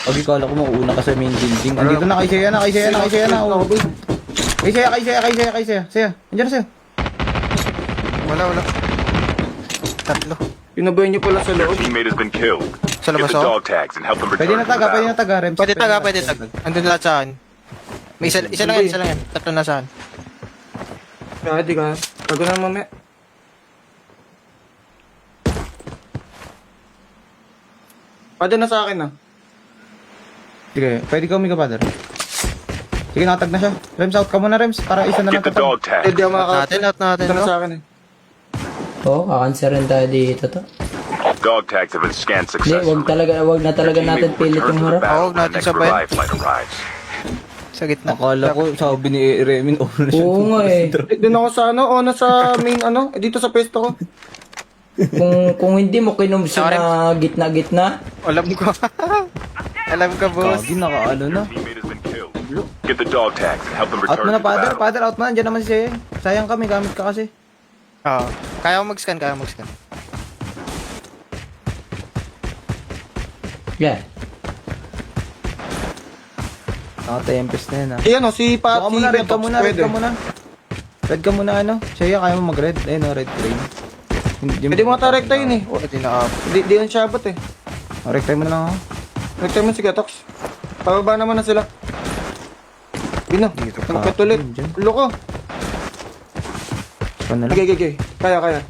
Pag ikala ko mauuna ka sa main building. Andito na, kay Shea na. Kay Shea. Andiyan na Shea. Wala. Tatlo. Pinabayan niyo pala sa Your loob. teammate has been killed. Sa Get labas the ako. dog tags and help them Pwede return na to the taga, battle. Rems. Pwede taga. Andun lahat saan. May isa lang yan. Tatlo na saan. Kaya di ka. Tago na mamaya. Pada na sa akin na. Sige, pwede ka umiga, Father. Sige, nakatag na siya. Rems, out ka muna, Rems. Para isa na lang Get the tatag. dog tags. Pwede ako makaka... Out natin. Ito na sa akin eh. Oo, kakanserin tayo dito to. Dog tags have been scanned Hindi, successfully. wag na talaga Your natin teammate will pilit return yung to the harap. battle Oo, when the natin next sabayan. revive flight arrives. Sa gitna. Akala ko, sabi ni Remin, Oo nga eh. Doon ako sa ano, o nasa main ano, dito sa pesto ko. Kung hindi mo kinumsi na gitna-gitna, Alam ko. Alam ka, boss. Kagi, nakaano na. Your teammate has been killed. Get the dog tags and help them Out return mo na, to the Father. battle. Father, out mo na. Andiyan naman si Shea. Sayang kami, gamit ka kasi. Oo. Kaya mo mag-scan. yeah. Naka-tempest na yan, ha. Ayan o, si Pat, Baka muna, red ka muna, pwede. Red ka muna, ano. Shea, kaya mo mag-red. Ayun, red train. Pwede mo ata-recta yun eh. Pwede na up. Di yan shabot eh. Recta mo na lang, ha. Recta mo si Gatox. Pababa naman na sila. Yun na, Dito pa. nagkat ulit. Yun, dyan. Ulo ko. Saan na lang? Okay. Kaya.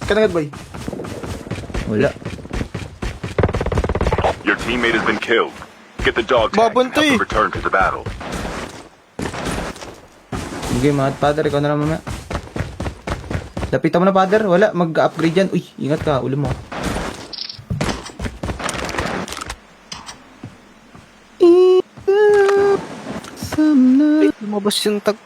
Kanagad boy. Wala. Your teammate has been killed. Get the dog tags and help Babantay. them return to the battle. Sige, mga Father, ikaw na lang mamaya. Lapitan mo na, Father. Wala, mag-upgrade yan. Uy, ingat ka, ulo mo. Ay, lumabas yung tag.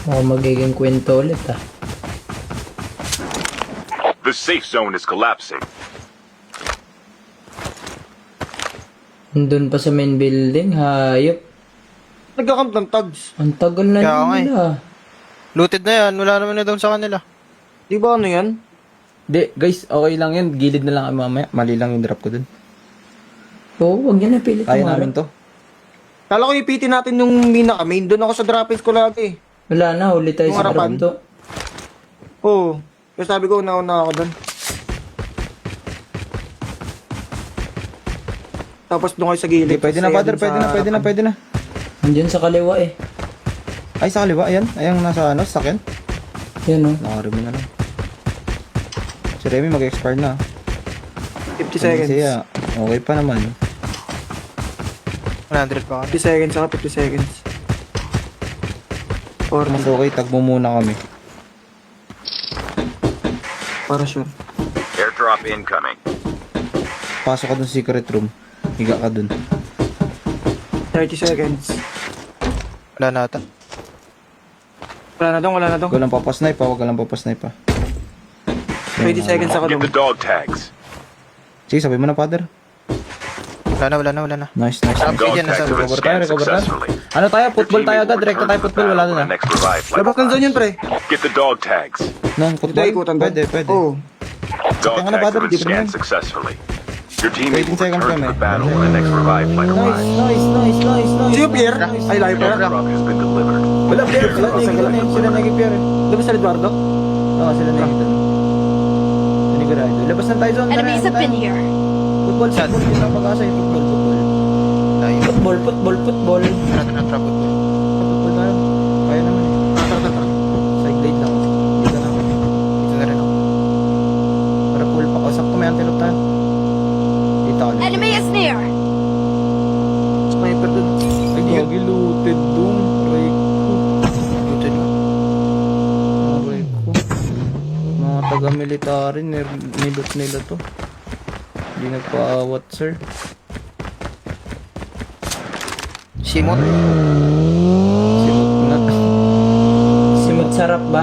Mukhang magiging kwento ulit ah. The safe zone is collapsing. Nandun pa sa main building, hayop. Nagkakamp ng tags. Ang tagal na Kaya nga eh. nila. Looted na yan. Wala naman na doon sa kanila. Di ba ano yan? Di, guys, okay lang yan. Gilid na lang kami mamaya. Mali lang yung drop ko dun. Oo, wag yan na pilit Kaya mo namin to. Kala ko ipitin natin yung mina ka main. Doon ako sa drop-ins ko lagi. Wala na, huli tayo Yung sa harapan. to. Oo. Kaya sabi ko, nauna ako doon. Tapos doon kayo sa gilid. Hindi, pwede na, Saya Father. dun sa Pwede na. Andiyan sa kaliwa eh. Ay, sa kaliwa. Ayan. Ayan, nasa ano, sakyan. Yan oh. Nakarim mo na lang. Si Remy mag-expire na. 50 seconds. Siya, okay pa naman. 100 pa 50 kami. seconds saka 50 seconds. Or Mas okay, tagmo muna kami. para sure. Airdrop incoming. Pasok ka dun sa secret room. Higa ka dun. 30 seconds. Wala na ata. Wala na dong. Huwag lang papasnipe pa, huwag lang papasnipe pa. 20 seconds ako Get dong. the dog tags. Sige, sabi mo na, Father. Wala na. Nice. Dog Yan, nasa tags have been recover scanned tayo. successfully. Ano tayo? Your Football tayo teammate agad. will Direkta return tayo to the football. Wala battle na. when the next revive flight Labas ng zone yun, pre. arrives. Get the dog tags. Nang Dito football? ikutan doon. Pwede. Oo. Dog Kaya nga na, tags Father, have been di ba naman? scanned successfully. Your teammate will 18 seconds return to kami. the battle when the next revive flight arrives. Nice. Sino Pierre? Ay, live Pierre. Airdrop has been delivered. Wala, Pierre. Sila naging Pierre. Labas sa Eduardo. Oo, sila naging doon. Sinigurado. Labas na tayo doon. Enemies have been here. Football. Yun ang pag-asa yung football. Layo. Football. Wala na trap. Football tayo. Kaya naman eh. Side blade lang. Dito na ako. Dito na rin ako. Para pull pa. Sakto may antelope tayo. Dito ako. Enemy is near. Sniper doon. Ay, gagi looted doon. Aray ko. Looted na. Aray ko. Mga taga-military, nilot nila to. Hindi nagpaawat, sir. Simot. Simot na. Simot sarap ba?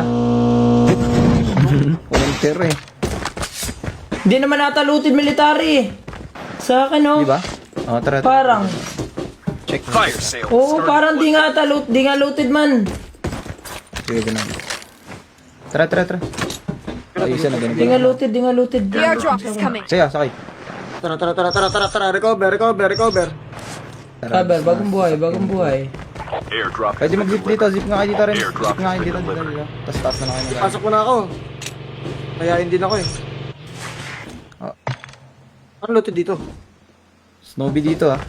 Pointer eh. Hindi naman nata looted military eh. Sa akin oh. Di ba? Oh, tara. Parang. Check. Fire sale will Oo, start parang di nga looted man. Sige, ganun. Tara. Ayusin na ganun. Di nga looted. The airdrop is coming. Sige, sakay. Tara. Recover. Kaber, bagong buhay. airdrop. Pwede mag-zip dito. Zip nga kayo dito rin. Airdrop Zip nga kayo has dito. been delivered. Tapos taas na kayo mag Pasok mo na ako. Kayain din ako eh. Ah. Ano looted dito? Snowbee dito ah.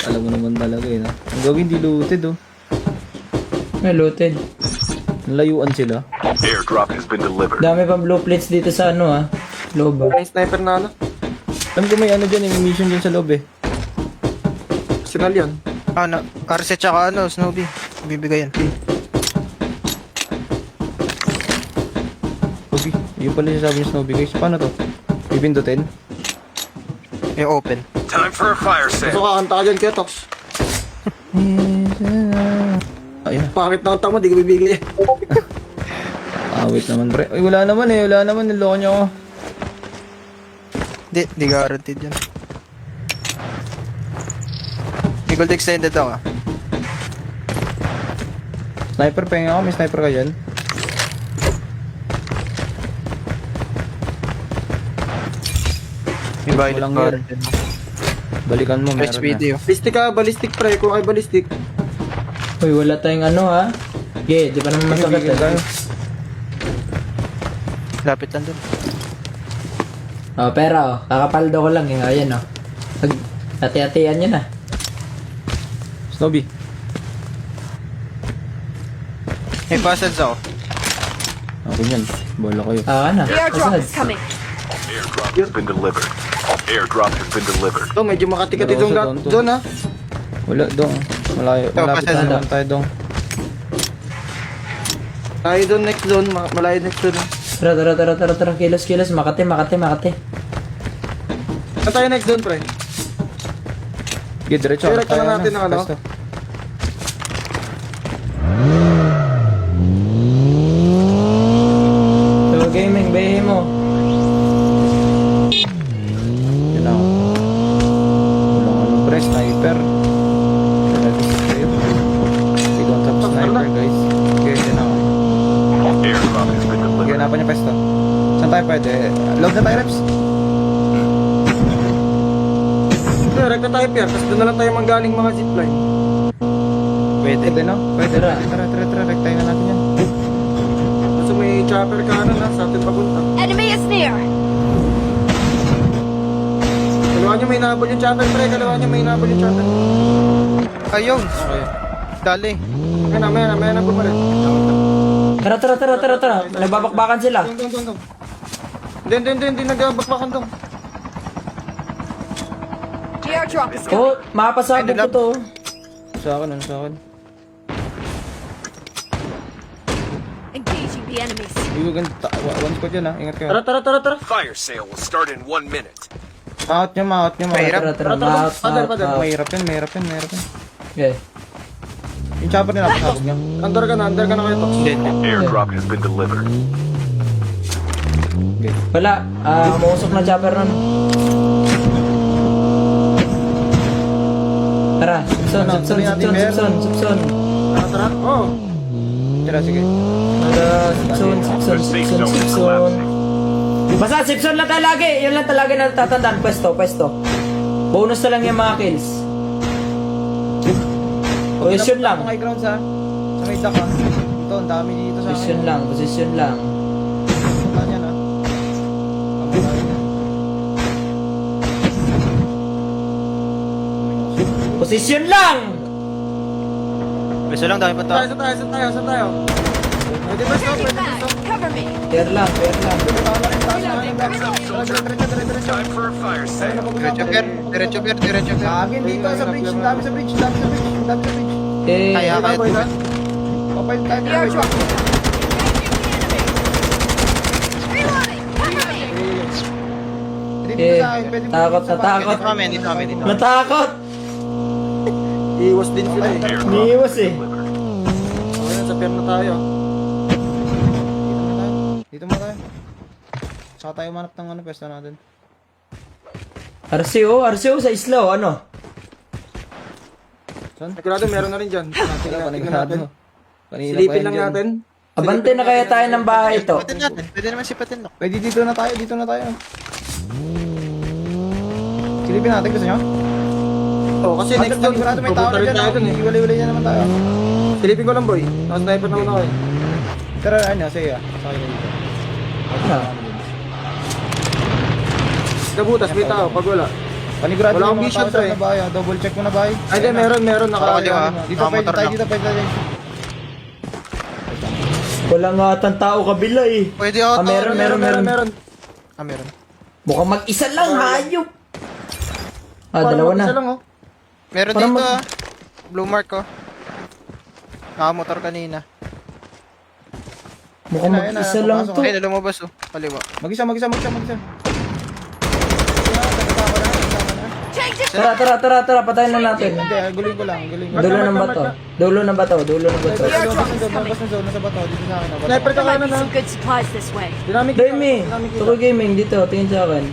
Alam mo naman talaga eh. No? Ang gawin di looted oh. May looted. Nalayuan sila. Airdrop has been delivered. Dami pang blue plates dito sa ano loob. May sniper na ano? Alam ko may ano dyan, may mission dyan sa loob eh. Signal yan. Ano, Carset tsaka ano, Snowbee. Bibigay yan. Okay, yun pala yung sabi ni Snowbee guys. Paano to? Pipindutin? Open. Time for a fire Gusto sale. kakanta ka dyan, Ketox. Ayun. Pangit na kanta mo, di ko bibigay. Wait naman pre. Ay, wala naman. Niloko niyo ako. Di guaranteed yan. May gold extended ako. Sniper, pengen ako. May sniper ka dyan. May violet Walang card. yan. Balikan mo, meron Fresh na. video. Ballistic pre, kung ay ballistic. Uy, wala tayong Okay, di pa naman masakit Bigyan tayo. Lapit lang dun. Pero kakapaldo ko lang ayan hati-hatian nyo na. Snowbee. May passage ako. Ako yan. Bola kayo. Ano? The airdrop is coming. Airdrop has been delivered. Airdrop has been delivered. Ito, medyo makati-kati Pero sa doon doon ha. Wala, dong. Malayo. Malapit pasensya na na. naman tayo, dong. Tayo doon next zone, malayo next zone. Tara. Kilos. Makati. Saan tayo next zone pre? Sige, diretso. Diretso na natin ang ano. Basta. So, gaming, behe mo. Yun ako. Walang ano, pre. Sniper. We don't have sniper, guys. Okay, yun ako. Airdrop has been Sige, delivered. hanapan niya pesto. Saan tayo pwede? Load na tayo, Reps. Direct na tayo Pierre, tapos doon na lang tayo manggaling mga zipline. Pwede, no? Pwede, Tara. tara. Rektayin na natin yan. Kasi may chopper kanan ha, sa atin papunta. Enemy is near. Kaliwa nyo may nabol yung chopper pre, Ayun. Okay. Dali. May na pumalit. Tara. Nagbabakbakan sila. Dong. Hindi nagbabakbakan dong. The airdrop is coming. Mapasabog ko to. Sa akin. Engaging the enemies. Iwagan, one squad yan ha. Ingat kayo. Tara. Fire sale will start in 1 minute. Maot nyo. Mahirap. Tara. Padal. Mahirap yan. Okay. Yung chopper nila, pasabog niya. Under ka na kayo Tox. Airdrop has been delivered. Wala. Umusok na chopper nun. Tara. Sipson. Tara. Oh. Tira, sige. The safe zone is collapsing. Basta Sipson lang tayo lagi. Yun lang talaga na tatandaan. Pwesto. Bonus na lang yung mga kills. Position lang. Sa may grounds ha. Sa may dock ha. Ito, ang dami dito sa akin. Position lang. Punta niyan ha. Kamalayan yan. Position lang! Beso lang, dami pa tao. Saan tayo? Pwede ba stop? Changing mag. Cover me. Fair lang. Time for a fire sale. Diretso, Pier. Akin dito sa bridge. Ang dami sa bridge. Kaya. Kapal tayo. The airdrop is coming. Reloading. Cover me. Dito sa akin. Pwede mo Takot. Dito kami. Natakot! Iwas din sila eh. Airdrop Niiwas eh. Okay na, sa Pierre na tayo. Dito mo tayo. Saka tayo manap ng pwesto natin. RCO sa isla o ano? Sigurado meron na rin dyan. Tingnan natin. Kanina Silipin pa yan lang dyan. natin. Abante na kaya tayo ng bahay ito. Sipatin natin. Pwede naman sipatin, no? Pwede dito na tayo. Silipin natin, gusto nyo? Oh, kasi next Next doon, sigurado may tao pupunta na rin dyan. tayo dun eh. Iwalay-walay na naman tayo. Silipin ko lang boy. Naka-sniper naman ako eh. Pero ano, sige sakay ka dito. Ah. Kabutas, may tao. Pag wala. Panigurado Wala yung akong mga vision tao to dyan eh. na bahay. Double check mo na bahay. Ay, di, meron. Nakakaliwa. Dito pwede Nakamotor tayo, lang. dito pwede tayo. Wala nga atang tao kabila eh. Pwede ako. Ah, meron. Meron. Ah, meron. Mukhang mag-isa lang, hayop. Dalawa na. Isa lang oh. Meron Parang dito, ah. Blue mark, ko. Nakamotor kanina. Mukhang Ayun na, mag-isa ayun na, lang pumasok to. Ay, lumabas, oh. Kaliwa. Mag-isa. Change it. Tara, patayin na natin. Hindi, gulin ko lang. Dulo ng bato. Dulo ng bato. Labas ng zone, nasa bato. Dito sa akin. Sniper ka There might kanan be na. some good supplies this way. Dynamic Dami. Dynamic Tukoy Gaming dito. Tingin sa akin.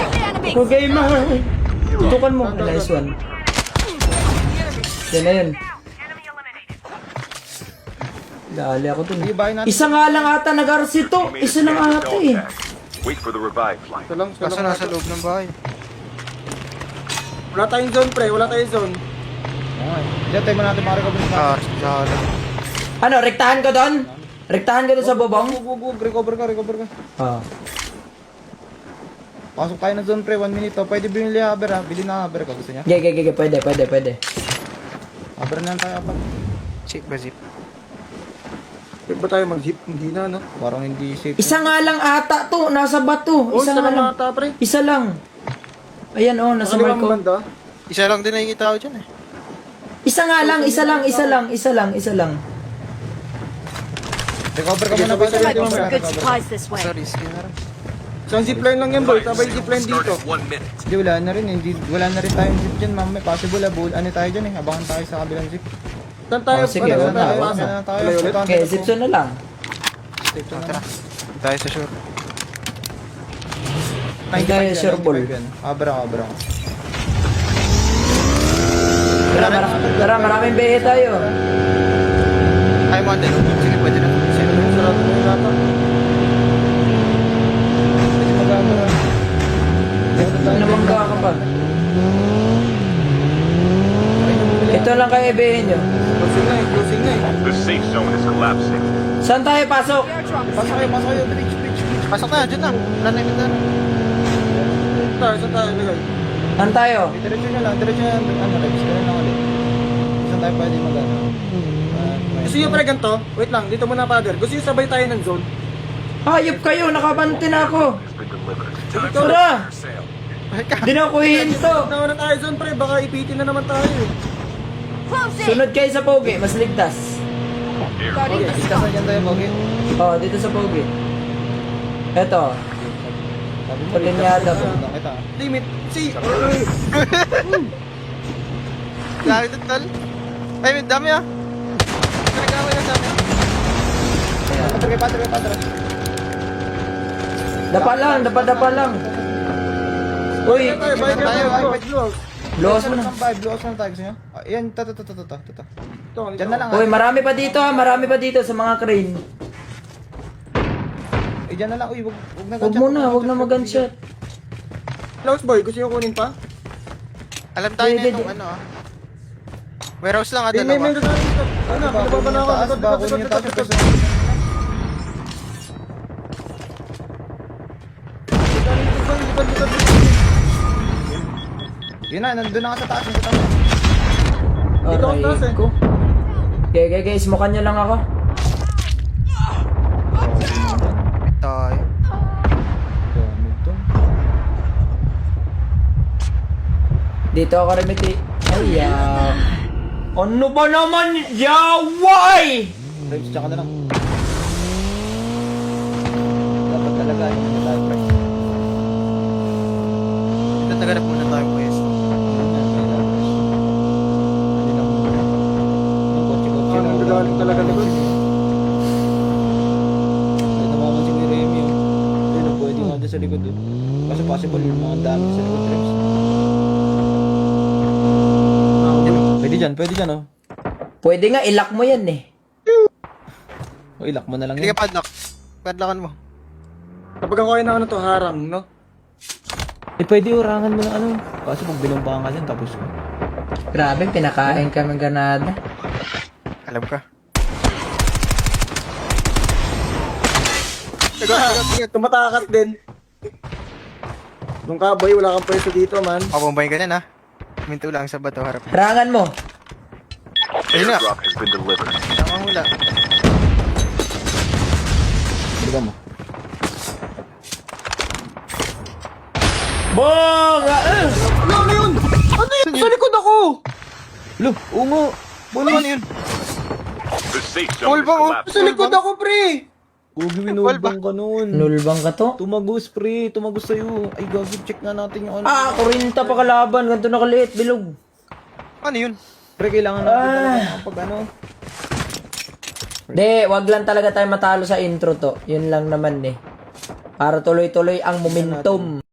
The enemy. Tukoy Gaming. Tutukan mo. Nice one. Yan na yun. Dali ako dun. Sige, bahay natin. Isa nga lang ata nag-RC to. Isa lang ata eh. Wait for the revive flight. Ito lang. Kaso nasa loob ng bahay. Wala tayong zone pre. Wala tayong zone. Diyan tayo natin makarecover ng bahay. Jalan. Ano, rektahan ko doon? Rektahan ko doon sa bubong? Gug, recover ka. Ah. Pasok tayo ng zone pre, 1 minute to. Pwede bumili haber ha. Bili na haber ka, gusto niya? Gege, pwede. Haber na lang tayo apat. Zip ba zip? Pwede ba tayo mag-zip? Hindi na no? Parang hindi safe. Isa nga lang ata to, nasa bato. Oh, Isa isa nga lang lang. ata pre. Isa lang. Ayan oh, nasa Kaliwang marko. banda. Isa lang din nakikita ko dyan, eh. Isa lang. Recover ka muna ba? There might be some good supplies this way. Sorry, risky na rin. Isang zipline lang yan boy. Tabay zipline dito. Hindi, wala na rin. Wala na rin tayong zip dyan, mamay. Possible, ano tayo dyan eh. Abangan tayo sa kabilang zip. Saan tayo? Oh, sige, Saan wala. tayo? Abangan na tayo. Tuloy ulit? Okay, zipson na lang. Tara. Tayo sa shore. Ay, tayo, sure ball. Abra. Tara, maraming behe tayo. Ay, mo natin. Sige, pwede na. Sarado na yung lata. Pwede mag-abra. Ano namang ka pa? Ito lang kayo behe nyo. Closing na eh. The safe zone is collapsing. Saan tayo pasok? Pasok kayo. Bridge. Pasok na, dyan na. Wala na yung na. Saan tayo nilagay? Saan tayo? Diretso nyo lang. Rex. Ganun lang ulit. Saan tayo pwede mag-ano? Gusto nyo pre ganito? Wait lang, dito muna father. Gusto nyo sabay tayo ng zone? Hayop kayo, nakabante na ako. Has been delivered. Tara! Di na ako hihinto. Nauna tayo zone pre, baka ipitin na naman tayo eh. Close in. Sunod kayo sa pogi, mas ligtas. Guarding the Dito spot. dyan tayo, Bogi. Oh, dito sa pogi. Eto. Sabi mo, Palinyada po. lang kita. Limit, see! Lagi total. Ay, may dami, ah. Nagkaway na sa amin. Patro. Dapa lang. Uy, Tayo, balik tayo, tayo. luwas mo na. Blue ops na tayo, gusto nyo? Ayan, ito. Diyan na lang Uy, marami pa dito sa mga crane. Diyan na lang, uy, wag na Huwag na mag-gunshot. Close boy, gusto nyo kunin pa? Alam tayo na Hindi, itong ano, ah. Warehouse lang, ah, May dalawa. gagawin ito. Ano, pinababa na ako. Bako niyo taas, Likod. Yun na, nandun na ka sa taas, nasa taas. Dito ako taas eh. ko. Okay, smokan nyo lang ako. Tayo. Dito ako remiti. Ayaw. Ano ba naman? Yaway! Rex, tsaka na lang. Dapat talaga, yun na tayo, Rex. Ito, naganap muna tayo pwesto. Ang gagaling talaga likod. Ay, namamansin ni Remy, oh. Ayun, possible yung mga dami sa likod trips. Pwede dyan, oh. Pwede nga, ilock mo yan eh. O, ilak mo na lang Hindi yan. ka padlock. Padlockan mo. Kapag ako ay na ano to, harang, no? Eh, pwede orangan mo na ano. Kaso pag binumbahan ka dyan, tapos ko. Grabe, pinakain ka ng ganada. Alam ka. Tumatakas din. Nung kaboy, wala kang pwesto dito, man. Mabombayin ka dyan, ha? Minto lang sa bato, harap. Harangan mo. Ayun na. Airdrop has been delivered. Nakahula. Sige mo. Bong! Ano yun? Ano yun? Sa likod ako! Lo, ungo. Bulo ano yun? The safe Wall zone is bang, oh? collapsing. Sa likod ako, pre! Gugi, Wall ba? winulbang ka nun. Nulbang ka to? Tumagos, pre. Tumagos sa'yo. Ay, gagi, check nga natin yung ano. Ah, 40 pa kalaban. Ganito na kaliit, bilog. Ano yun? Pre, kailangan natin talaga kapag ano. De, wag lang talaga tayo matalo sa intro to. Yun lang naman eh. Para tuloy-tuloy ang momentum.